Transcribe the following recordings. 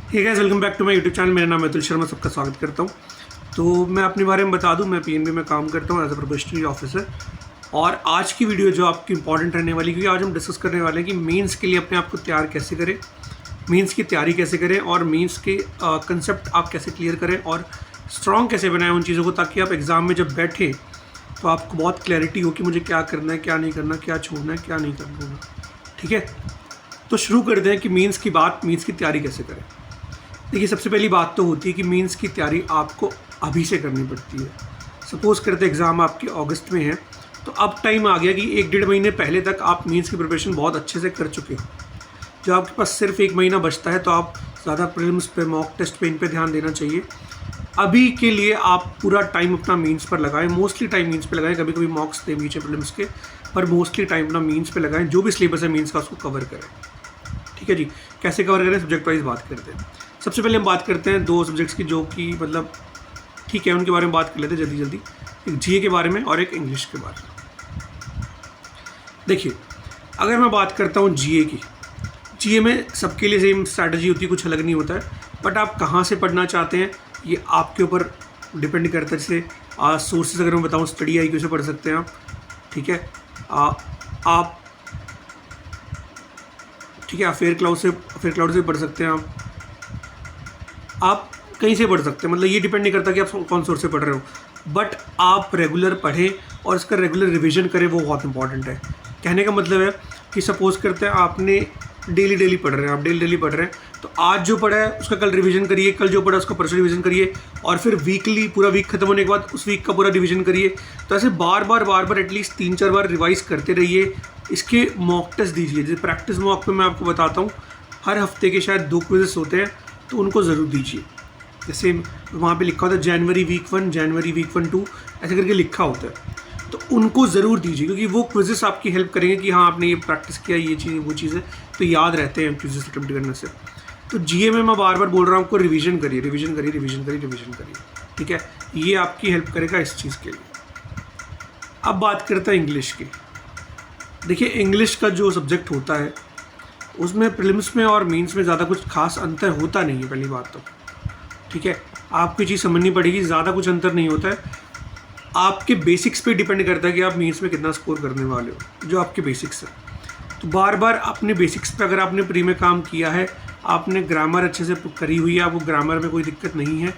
Hey guys, welcome back to my YouTube channel. मेरा नाम है अतुल शर्मा, सबका स्वागत करता हूँ। तो मैं अपने बारे में बता दूँ, मैं पीएनबी में काम करता हूँ एज अ प्रोबेशनरी ऑफिसर। और आज की वीडियो जो आपकी इंपॉर्टेंट रहने वाली, क्योंकि आज हम डिस्कस करने वाले हैं कि मेंस के लिए अपने आप को तैयार कैसे करें, मेंस की तैयारी कैसे करें और मेंस के कंसेप्ट आप कैसे क्लियर करें और स्ट्रॉन्ग कैसे बनाएं उन चीज़ों को, ताकि आप एग्ज़ाम में जब बैठे तो आपको बहुत क्लैरिटी हो कि मुझे क्या करना है, क्या नहीं करना, क्या छोड़ना है, क्या नहीं करना। ठीक है, तो शुरू करते हैं कि मेंस की बात, मेंस की तैयारी कैसे करें। देखिए, सबसे पहली बात तो होती है कि मेंस की तैयारी आपको अभी से करनी पड़ती है। सपोज़ करते एग्ज़ाम आपके अगस्त में है, तो अब टाइम आ गया कि 1-1.5 महीने पहले तक आप मेंस की प्रिपरेशन बहुत अच्छे से कर चुके हो। जब आपके पास सिर्फ 1 महीना बचता है तो आप ज़्यादा प्रीलिम्स पे, मॉक टेस्ट पे, इन पे ध्यान देना चाहिए। अभी के लिए आप पूरा टाइम अपना मेंस पर लगाएं, मोस्टली टाइम मेंस पे लगाएं। कभी कभी मॉक्स दें बीच प्रीलिम्स के, पर मोस्टली टाइम अपना मेंस पे लगाएं। जो भी सिलेबस है मेंस का उसको कवर करें। ठीक है जी, कैसे कवर करें, सब्जेक्ट वाइज बात करते हैं। सबसे पहले हम बात करते हैं 2 सब्जेक्ट्स की जो कि मतलब ठीक है, उनके बारे में बात कर लेते हैं जल्दी जल्दी। एक जीए के बारे में और एक इंग्लिश के बारे में। देखिए, अगर मैं बात करता हूँ जीए की, जीए में सबके लिए सेम स्ट्रैटेजी होती है, कुछ अलग नहीं होता है। बट आप कहाँ से पढ़ना चाहते हैं ये आपके ऊपर डिपेंड करता है। जैसे सोर्सेज अगर मैं बताऊँ, स्टडी IQ से पढ़ सकते हैं आप। ठीक है, आप ठीक है, फेयर क्लाउड से पढ़ सकते हैं आप कहीं से पढ़ सकते हैं। मतलब ये डिपेंड नहीं करता कि आप कौन सोर्स से पढ़ रहे हो, बट आप रेगुलर पढ़ें और इसका रेगुलर रिवीजन करें, वो बहुत इंपॉर्टेंट है। कहने का मतलब है कि सपोज करते हैं आपने डेली पढ़ रहे हैं, आप डेली पढ़ रहे हैं, तो आज जो पढ़ा है उसका कल रिवीजन करिए, कल जो पढ़ा उसका परसों रिवीजन करिए, और फिर वीकली पूरा वीक खत्म होने के बाद उस वीक का पूरा रिवीजन करिए। तो ऐसे बार बार एटलीस्ट 3-4 बार रिवाइज करते रहिए। इसके मॉक टेस्ट दीजिए। जैसे प्रैक्टिस मॉक पे मैं आपको बताता हूँ, हर हफ्ते के शायद 2 क्विज़ेस होते हैं, तो उनको ज़रूर दीजिए। जैसे वहाँ पे लिखा होता है जनवरी वीक 1, जनवरी वीक 1, 2 ऐसे करके लिखा होता है, तो उनको ज़रूर दीजिए, क्योंकि वो क्विज़ेस आपकी हेल्प करेंगे कि हाँ आपने ये प्रैक्टिस किया, ये चीज़ वो चीज़ें तो याद रहते हैं क्विज़ेस अटेम्प्ट करने से। तो जीए में मैं बार बार बोल रहा हूँ आपको, रिवीजन करिए। ठीक है, ये आपकी हेल्प करेगा इस चीज़ के लिए। अब बात करते हैं इंग्लिश की। देखिए, इंग्लिश का जो सब्जेक्ट होता है उसमें प्रीलिम्स में और मेंस में ज़्यादा कुछ खास अंतर होता नहीं है, पहली बात तो। ठीक है, आपको चीज़ समझनी पड़ेगी, ज़्यादा कुछ अंतर नहीं होता है। आपके बेसिक्स पे डिपेंड करता है कि आप मेंस में कितना स्कोर करने वाले हो, जो आपके बेसिक्स है। तो बार बार अपने बेसिक्स पे, अगर आपने प्री में काम किया है, आपने ग्रामर अच्छे से करी हुई है, आपको ग्रामर में कोई दिक्कत नहीं है,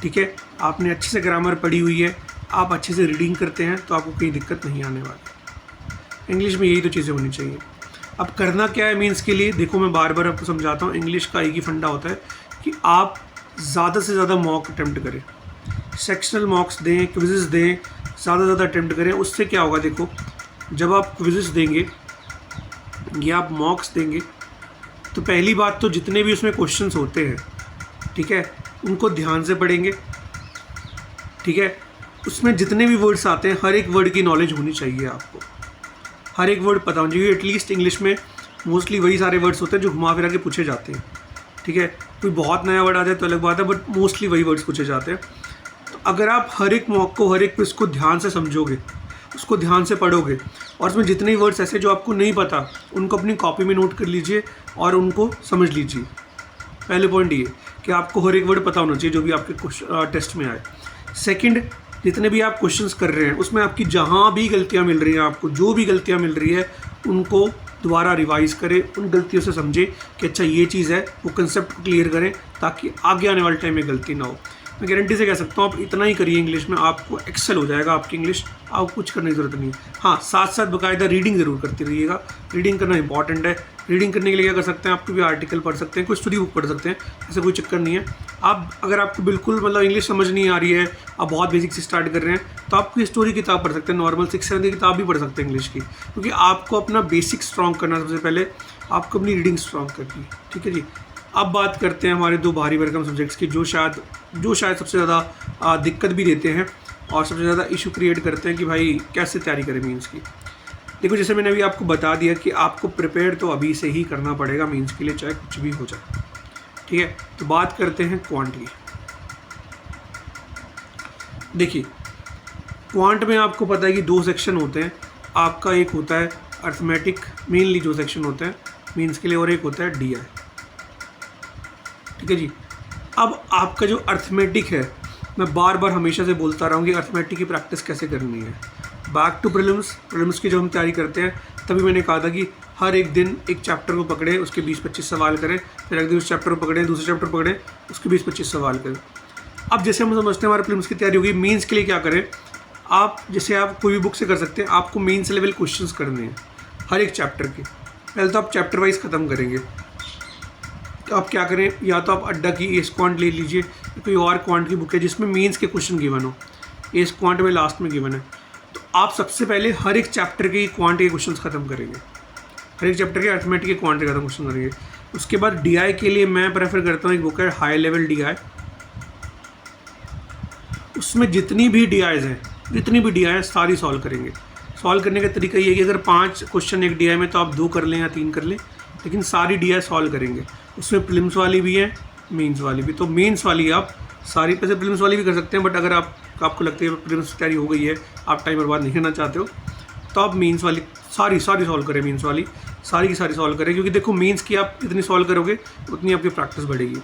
ठीक है, आपने अच्छे से ग्रामर पढ़ी हुई है, आप अच्छे से रीडिंग करते हैं, तो आपको कोई दिक्कत नहीं आने वाली। इंग्लिश में यही तो चीज़ें होनी चाहिए। अब करना क्या है मेंस के लिए, देखो मैं बार बार आपको समझाता हूँ। इंग्लिश का एक ही फंडा होता है कि आप ज़्यादा से ज़्यादा मॉक अटैम्प्ट करें, सेक्शनल मॉक्स दें, क्विज़ेस दें, ज़्यादा से ज़्यादा अटैम्प्ट करें। उससे क्या होगा, देखो जब आप क्विज़ेस देंगे या आप मॉक्स देंगे, तो पहली बात तो जितने भी उसमें क्वेश्चंस होते हैं, ठीक है, उनको ध्यान से पढ़ेंगे। ठीक है, उसमें जितने भी वर्ड्स आते हैं, हर एक वर्ड की नॉलेज होनी चाहिए आपको, हर एक वर्ड पता होना चाहिए। एटलीस्ट इंग्लिश में मोस्टली वही सारे वर्ड्स होते हैं जो घुमा फिरा के पूछे जाते हैं। ठीक है, कोई बहुत नया वर्ड आ जाए तो अलग बात है, बट मोस्टली वही वर्ड्स पूछे जाते हैं। तो अगर आप हर एक मॉक को, हर एक क्विज़ को ध्यान से समझोगे, उसको ध्यान से पढ़ोगे, और उसमें जितने भी वर्ड्स ऐसे जो आपको नहीं पता, उनको अपनी कॉपी में नोट कर लीजिए और उनको समझ लीजिए। पहले पॉइंट ये कि आपको हर एक वर्ड पता होना चाहिए जो भी आपके टेस्ट में आए। सेकंड, जितने भी आप क्वेश्चंस कर रहे हैं उसमें आपकी जहाँ भी गलतियाँ मिल रही हैं, आपको जो भी गलतियाँ मिल रही है, उनको दोबारा रिवाइज करें, उन गलतियों से समझें कि अच्छा ये चीज़ है, वो कंसेप्ट को क्लियर करें, ताकि आगे आने वाले टाइम में गलती ना हो। मैं गारंटी से कह सकता हूँ, आप इतना ही करिए इंग्लिश में, आपको एक्सेल हो जाएगा आपकी इंग्लिश, आपको कुछ करने की ज़रूरत नहीं है। हाँ, साथ साथ बाकायदा रीडिंग ज़रूर करते रहिएगा, रीडिंग करना इंपॉर्टेंट है। रीडिंग करने के लिए क्या कर सकते हैं, आप कोई भी आर्टिकल पढ़ सकते हैं, कोई स्टोरी बुक पढ़ सकते हैं, ऐसा कोई चक्कर नहीं है। आप अगर आपको बिल्कुल मतलब इंग्लिश समझ नहीं आ रही है, आप बहुत बेसिक से स्टार्ट कर रहे हैं, तो आप कोई स्टोरी किताब पढ़ सकते हैं, नॉर्मल 6-7 की किताब भी पढ़ सकते हैं इंग्लिश की, क्योंकि आपको अपना बेसिक स्ट्रॉन्ग करना, सबसे पहले आपको अपनी रीडिंग स्ट्रॉन्ग करनी है। ठीक है जी। अब बात करते हैं हमारे 2 भारी भरकम सब्जेक्ट्स की, जो शायद सबसे ज़्यादा दिक्कत भी देते हैं और सबसे ज़्यादा इशू क्रिएट करते हैं कि भाई कैसे तैयारी करें मेंस की। देखो, जैसे मैंने अभी आपको बता दिया कि आपको प्रिपेयर तो अभी से ही करना पड़ेगा मेंस के लिए, चाहे कुछ भी हो जाए। ठीक है, तो बात करते हैं क्वांट की। देखिए, क्वांट में आपको पता है कि 2 सेक्शन होते हैं। आपका एक होता है अर्थमेटिक, मेनली जो सेक्शन होता है मेंस के लिए, और एक होता है DI। ठीक है जी। अब आपका जो अर्थमेटिक है, मैं बार बार हमेशा से बोलता रहा हूँ कि अर्थमेटिक की प्रैक्टिस कैसे करनी है। बैक टू प्रीलिम्स की जब हम तैयारी करते हैं तभी मैंने कहा था कि हर एक दिन एक चैप्टर को पकड़े, उसके 20-25 सवाल करें, फिर एक दिन उस चैप्टर को पकड़े, दूसरे चैप्टर पकड़े, उसके 20-25 सवाल करें। अब जैसे हम समझते हैं हमारे प्रीलिम्स की तैयारी होगी, मेंस के लिए क्या करें, आप जैसे आप कोई भी बुक से कर सकते हैं, आपको मेंस लेवल क्वेश्चंस करने हैं हर एक चैप्टर के। पहले तो आप चैप्टर वाइज ख़त्म करेंगे। तो आप क्या करें, या तो आप अड्डा की एस क्वांट ले लीजिए, कोई और क्वांट की बुक है जिसमें मेंस के क्वेश्चन गिवन हो, एस क्वांट में लास्ट में गिवन है, तो आप सबसे पहले हर एक चैप्टर के क्वांट के क्वेश्चन ख़त्म करेंगे, हर एक चैप्टर के अर्थमेटिक के क्वांट के ख़त्म क्वेश्चन करेंगे। उसके बाद DI के लिए मैं प्रेफर करता हूँ एक बुक है हाई लेवल DI, उसमें जितनी भी DI हैं सारी सॉल्व करेंगे। सॉल्व करने का तरीका ये है कि अगर 5 क्वेश्चन एक DI में तो आप 2 कर लें या 3 कर लें, लेकिन सारी DI सॉल्व करेंगे। उसमें प्रीलिम्स वाली भी है, मेंस वाली भी। तो मेंस वाली आप सारी, पैसे प्रीलिम्स वाली भी कर सकते हैं, बट अगर आपको लगता है प्रीलिम्स की तैयारी हो गई है, आप टाइम बर्बाद नहीं करना चाहते हो, तो आप मेंस वाली सारी सॉल्व करें। मेंस वाली सारी की सारी सॉल्व करें, क्योंकि देखो मेंस की आप जितनी सॉल्व करोगे उतनी आपकी प्रैक्टिस बढ़ेगी।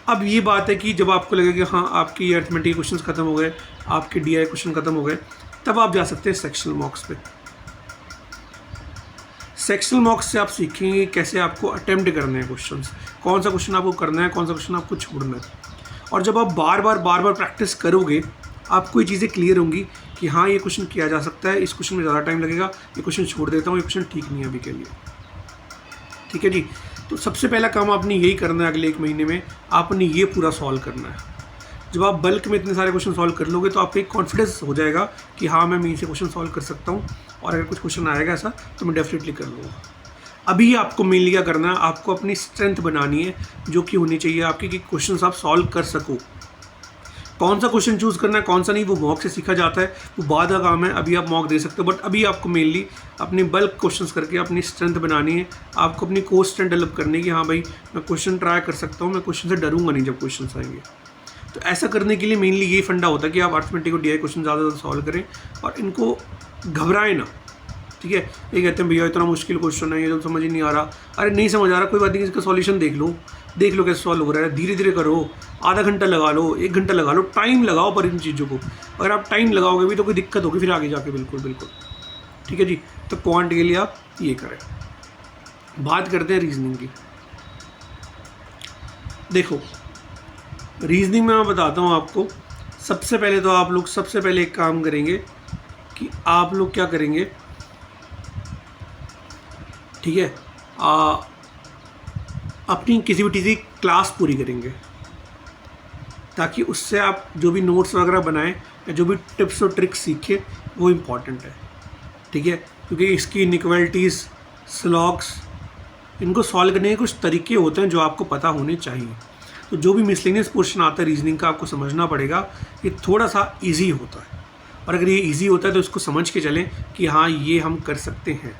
अब ये बात है कि जब आपको लगे कि हाँ आपकी अर्थमेटिक क्वेश्चंस खत्म हो गए, आपके DI क्वेश्चन खत्म हो गए, तब आप जा सकते हैं सेक्शनल मॉक्स पे। सेक्शनल मॉक्स से आप सीखेंगे कैसे आपको अटेम्प्ट करने हैं क्वेश्चंस, कौन सा क्वेश्चन आपको करना है, कौन सा क्वेश्चन आपको छोड़ना है। और जब आप बार बार प्रैक्टिस करोगे, आपको ये चीज़ें क्लियर होंगी कि हाँ ये क्वेश्चन किया जा सकता है, इस क्वेश्चन में ज़्यादा टाइम लगेगा, ये क्वेश्चन छोड़ देता हूँ, ये क्वेश्चन ठीक नहीं है अभी के लिए। ठीक है जी। तो सबसे पहला काम आपने यही करना है, अगले 1 महीने में आपने ये पूरा सॉल्व करना है। जब आप बल्क में इतने सारे क्वेश्चन सॉल्व कर लोगे तो आपको एक कॉन्फिडेंस हो जाएगा कि हाँ मैं मेंस से क्वेश्चन सॉल्व कर सकता हूँ, और अगर कुछ क्वेश्चन आएगा ऐसा तो मैं डेफिनेटली कर लूँगा। अभी आपको मेनली क्या करना है, आपको अपनी स्ट्रेंथ बनानी है जो कि होनी चाहिए आपकी, कि क्वेश्चन आप सॉल्व कर सको। कौन सा क्वेश्चन चूज़ करना है, कौन सा नहीं, वो मॉक से सीखा जाता है, वो बाद का काम है। अभी आप मॉक दे सकते हो, बट अभी आपको मेनली अपने बल्क क्वेश्चंस करके अपनी स्ट्रेंथ बनानी है। आपको अपनी कोर स्ट्रेंथ डेवलप करनी है कि हाँ भाई मैं क्वेश्चन ट्राई कर सकता हूँ, मैं क्वेश्चन से डरूंगा नहीं जब क्वेश्चन आएंगे। तो ऐसा करने के लिए मेनली ये फंडा होता है कि आप अर्थमेटिक और DI क्वेश्चन ज़्यादा सॉल्व करें और इनको घबराएं ना। ठीक है, ये कहते हैं भैया इतना मुश्किल क्वेश्चन है, ये तो समझ ही नहीं आ रहा। अरे नहीं समझ आ रहा, कोई बात नहीं, इसका सॉल्यूशन देख लो कैसे सॉल्व हो रहा है। धीरे धीरे करो, आधा घंटा लगा लो, 1 घंटा लगा लो, टाइम लगाओ पर इन चीज़ों को। अगर आप टाइम लगाओगे भी तो कोई दिक्कत होगी फिर आगे जाके, बिल्कुल। ठीक है जी। तो क्वांट के लिए आप ये करें। बात करते हैं रीजनिंग की। देखो रीजनिंग में मैं बताता हूँ आपको। सबसे पहले तो आप लोग एक काम करेंगे कि आप लोग क्या करेंगे, ठीक है, अपनी किसी भी चीज़ की क्लास पूरी करेंगे, ताकि उससे आप जो भी नोट्स वगैरह बनाएं या जो भी टिप्स और ट्रिक्स सीखे वो इम्पॉर्टेंट है। ठीक है, क्योंकि इसकी इनइक्वालिटीज़, स्लॉग्स, इनको सॉल्व करने के कुछ तरीके होते हैं जो आपको पता होने चाहिए। तो जो भी मिसलेनियस पोर्शन आता है रीजनिंग का, आपको समझना पड़ेगा। ये थोड़ा सा ईजी होता है, और अगर ये ईजी होता है तो इसको समझ के चलें कि हाँ ये हम कर सकते हैं।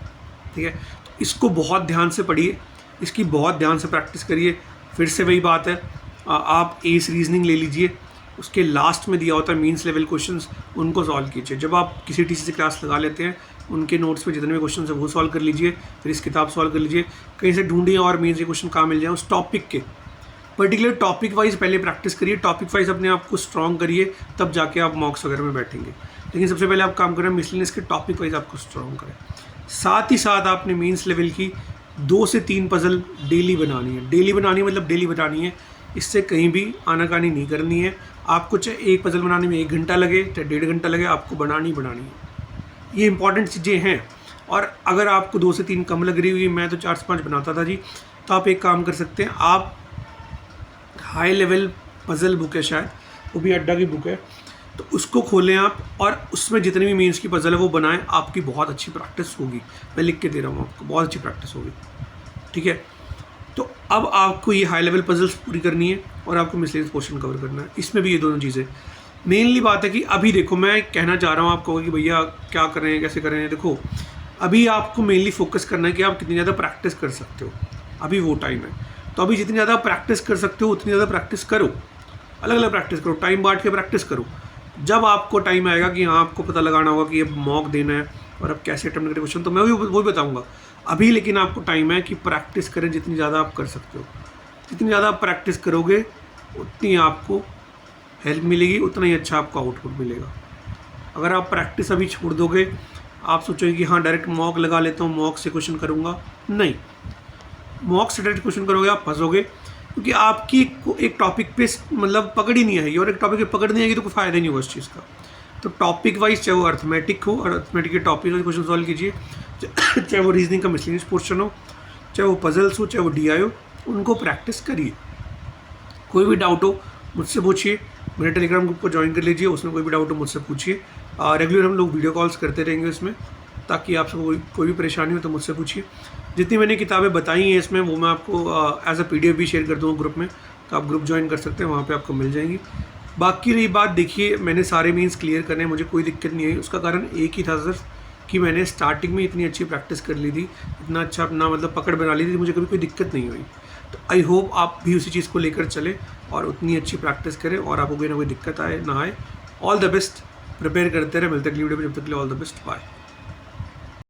ठीक है, तो इसको बहुत ध्यान से पढ़िए, इसकी बहुत ध्यान से प्रैक्टिस करिए। फिर से वही बात है, आप एस रीजनिंग ले लीजिए, उसके लास्ट में दिया होता है मीन्स लेवल क्वेश्चंस, उनको सॉल्व कीजिए। जब आप किसी टीचर से क्लास लगा लेते हैं, उनके नोट्स में जितने भी क्वेश्चन है वो सॉल्व कर लीजिए, फिर इस किताब सॉल्व कर लीजिए, कहीं से ढूंढिए और मीन्स के क्वेश्चन कहाँ मिल जाए, उस टॉपिक के पर्टिकुलर टॉपिक वाइज पहले प्रैक्टिस करिए, टॉपिक वाइज अपने आप को स्ट्रॉन्ग करिए, तब जाके आप मॉक्स वगैरह में बैठेंगे। लेकिन सबसे पहले आप काम करें मिसलेनियस के टॉपिक वाइज आपको स्ट्रॉन्ग करें। साथ ही साथ आपने मीन्स लेवल की 2 से 3 पजल डेली बनानी है। डेली बनानी मतलब डेली बनानी है, इससे कहीं भी आनाकानी नहीं करनी है। आपको चाहे एक पजल बनाने में 1 घंटा लगे चाहे 1.5 घंटा लगे, आपको बनानी है। ये इंपॉर्टेंट चीज़ें हैं। और अगर आपको 2 से 3 कम लग रही हुई, मैं तो 4 से 5 बनाता था जी, तो आप एक काम कर सकते हैं, आप हाई लेवल पजल बुक है शायद, वो भी अड्डा की बुक है, तो उसको खोलें आप और उसमें जितने भी मीन्स की पजल है वो बनाएं। आपकी बहुत अच्छी प्रैक्टिस होगी, मैं लिख के दे रहा हूँ आपको, बहुत अच्छी प्रैक्टिस होगी। ठीक है, तो अब आपको ये हाई लेवल पजल्स पूरी करनी है और आपको मिसलेनियस पोर्शन कवर करना है। इसमें भी ये दोनों चीज़ें मेनली बात है कि अभी देखो मैं कहना चाह रहा हूँ आपको कि भैया क्या करें कैसे करें। देखो अभी आपको मेनली फोकस करना है कि आप कितनी ज़्यादा प्रैक्टिस कर सकते हो, अभी वो टाइम है। तो अभी जितनी ज़्यादा प्रैक्टिस कर सकते हो उतनी ज़्यादा प्रैक्टिस करो, अलग अलग प्रैक्टिस करो, टाइम बांट के प्रैक्टिस करो। जब आपको टाइम आएगा कि हाँ आपको पता लगाना होगा कि ये मॉक देना है और अब कैसे अटेम्प्ट करें क्वेश्चन, तो मैं वो भी बताऊँगा अभी। लेकिन आपको टाइम है कि प्रैक्टिस करें जितनी ज़्यादा आप कर सकते हो। जितनी ज़्यादा आप प्रैक्टिस करोगे उतनी आपको हेल्प मिलेगी, उतना ही अच्छा आपको आउटपुट मिलेगा। अगर आप प्रैक्टिस अभी छोड़ दोगे, आप सोचोगे कि हाँ डायरेक्ट मॉक लगा लेता हूँ, मॉक से क्वेश्चन करूँगा, नहीं, मॉक से डायरेक्ट क्वेश्चन करोगे आप फंसोगे, क्योंकि आपकी एक टॉपिक पे मतलब पकड़ ही नहीं आएगी, और एक टॉपिक पे पकड़ नहीं आएगी तो कोई फ़ायदा नहीं होगा उस चीज़ का। तो टॉपिक वाइज, चाहे वो अर्थमेटिक हो और अर्थमेटिक के टॉपिक वाइज क्वेश्चन सॉल्व कीजिए, चाहे वो रीजनिंग का मिसलिनियस पोर्शन हो, चाहे वो पजल्स हो, चाहे वो DI हो, उनको प्रैक्टिस करिए। कोई भी डाउट हो मुझसे पूछिए, मेरे टेलीग्राम ग्रुप को ज्वाइन कर लीजिए, उसमें कोई भी डाउट हो मुझसे पूछिए। रेगुलर हम लोग वीडियो कॉल्स करते रहेंगे इसमें, ताकि आपसे कोई भी परेशानी हो तो मुझसे पूछिए। जितनी मैंने किताबें बताई हैं इसमें, वो मैं आपको एज अ PDF भी शेयर कर दूँगा ग्रुप में, तो आप ग्रुप ज्वाइन कर सकते हैं, वहाँ पे आपको मिल जाएंगी। बाकी रही बात, देखिए मैंने सारे मीन्स क्लियर करने, मुझे कोई दिक्कत नहीं आई। उसका कारण एक ही था सर कि मैंने स्टार्टिंग में इतनी अच्छी प्रैक्टिस कर ली थी, इतना अच्छा अपना मतलब पकड़ बना ली थी, मुझे कभी कोई दिक्कत नहीं हुई। तो आई होप आप भी उसी चीज़ को लेकर चलें और उतनी अच्छी प्रैक्टिस करें और आपको कोई ना कोई दिक्कत आए ना आए। ऑल द बेस्ट, प्रिपेयर करते रहे, मिलते अगली वीडियो में, जब तक के लिए ऑल द बेस्ट, बाय।